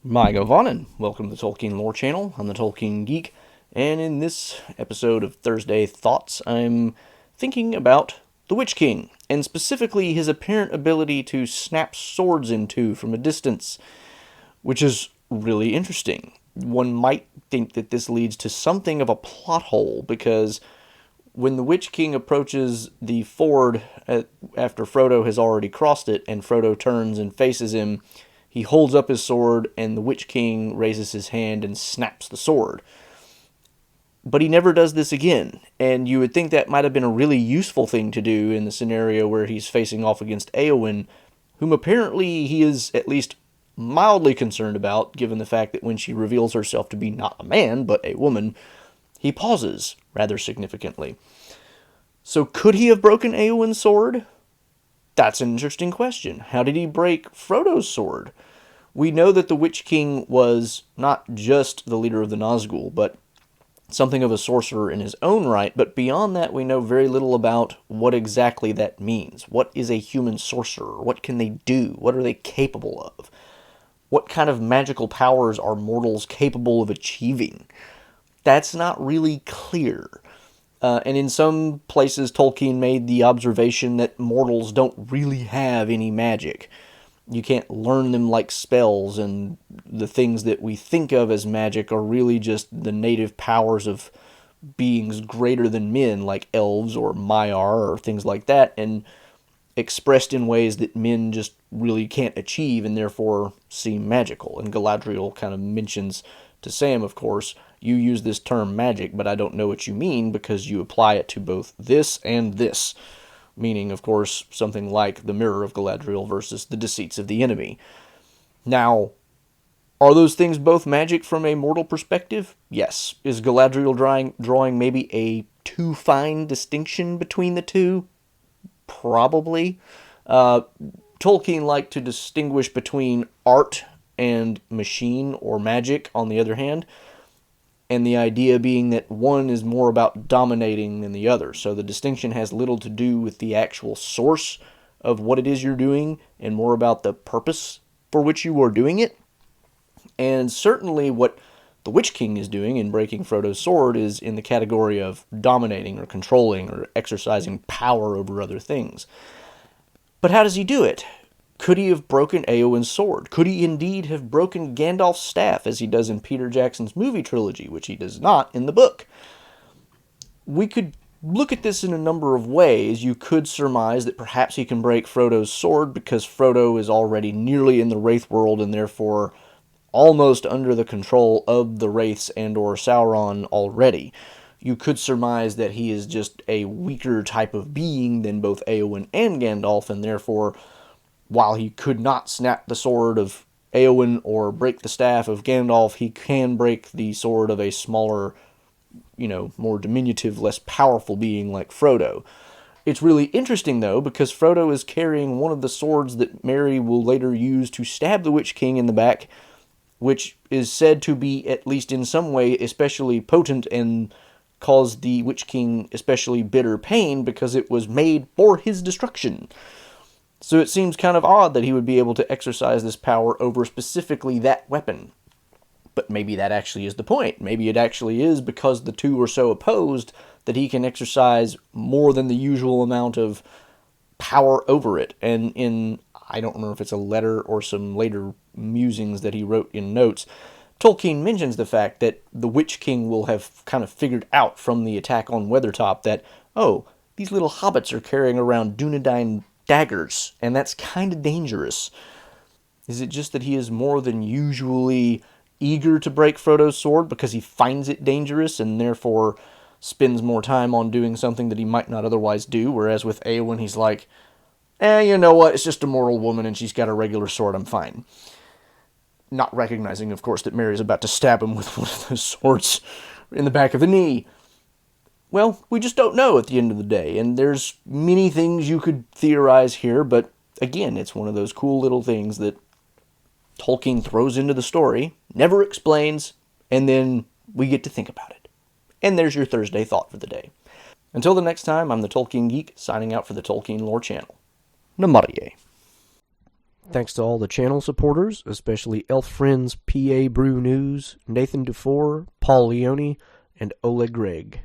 My Govanen, welcome to the Tolkien Lore Channel. I'm the Tolkien Geek, and in this episode of Thursday Thoughts, I'm thinking about the Witch King, and specifically his apparent ability to snap swords in two from a distance, which is really interesting. One might think that this leads to something of a plot hole, because when the Witch King approaches the ford after Frodo has already crossed it, and Frodo turns and faces him, he holds up his sword, and the Witch King raises his hand and snaps the sword. But he never does this again, and you would think that might have been a really useful thing to do in the scenario where he's facing off against Eowyn, whom apparently he is at least mildly concerned about, given the fact that when she reveals herself to be not a man, but a woman, he pauses rather significantly. So could he have broken Eowyn's sword? That's an interesting question. How did he break Frodo's sword? We know that the Witch King was not just the leader of the Nazgul, but something of a sorcerer in his own right, but beyond that we know very little about what exactly that means. What is a human sorcerer? What can they do? What are they capable of? What kind of magical powers are mortals capable of achieving? That's not really clear. And in some places, Tolkien made the observation that mortals don't really have any magic. You can't learn them like spells, and the things that we think of as magic are really just the native powers of beings greater than men, like elves or Maiar or things like that, and expressed in ways that men just really can't achieve and therefore seem magical. And Galadriel kind of mentions to Sam, of course, you use this term magic, but I don't know what you mean because you apply it to both this and this. Meaning, of course, something like the Mirror of Galadriel versus the Deceits of the Enemy. Now, are those things both magic from a mortal perspective? Yes. Is Galadriel drawing maybe a too fine distinction between the two? Probably. Tolkien liked to distinguish between art and machine or magic, on the other hand, and the idea being that one is more about dominating than the other. So the distinction has little to do with the actual source of what it is you're doing and more about the purpose for which you are doing it. And certainly what the Witch King is doing in breaking Frodo's sword is in the category of dominating or controlling or exercising power over other things. But how does he do it? Could he have broken Eowyn's sword? Could he indeed have broken Gandalf's staff, as he does in Peter Jackson's movie trilogy, which he does not in the book? We could look at this in a number of ways. You could surmise that perhaps he can break Frodo's sword because Frodo is already nearly in the Wraith world and therefore almost under the control of the Wraiths and or Sauron already. You could surmise that he is just a weaker type of being than both Eowyn and Gandalf, and therefore, while he could not snap the sword of Eowyn or break the staff of Gandalf, he can break the sword of a smaller, more diminutive, less powerful being like Frodo. It's really interesting, though, because Frodo is carrying one of the swords that Merry will later use to stab the Witch King in the back, which is said to be, at least in some way, especially potent and cause the Witch King especially bitter pain because it was made for his destruction. So it seems kind of odd that he would be able to exercise this power over specifically that weapon. But maybe that actually is the point. Maybe it actually is because the two are so opposed that he can exercise more than the usual amount of power over it. And I don't remember if it's a letter or some later musings that he wrote in notes, Tolkien mentions the fact that the Witch King will have kind of figured out from the attack on Weathertop that, oh, these little hobbits are carrying around Dunedain daggers, and that's kind of dangerous. Is it just that he is more than usually eager to break Frodo's sword because he finds it dangerous and therefore spends more time on doing something that he might not otherwise do, whereas with Eowyn he's like, you know what, it's just a mortal woman and she's got a regular sword, I'm fine. Not recognizing, of course, that Merry's about to stab him with one of those swords in the back of the knee. Well, we just don't know at the end of the day, and there's many things you could theorize here, but again, it's one of those cool little things that Tolkien throws into the story, never explains, and then we get to think about it. And there's your Thursday thought for the day. Until the next time, I'm the Tolkien Geek, signing out for the Tolkien Lore Channel. Namarie. Thanks to all the channel supporters, especially Elf Friends PA Brew News, Nathan DeFore, Paul Leone, and Oleg Gregg.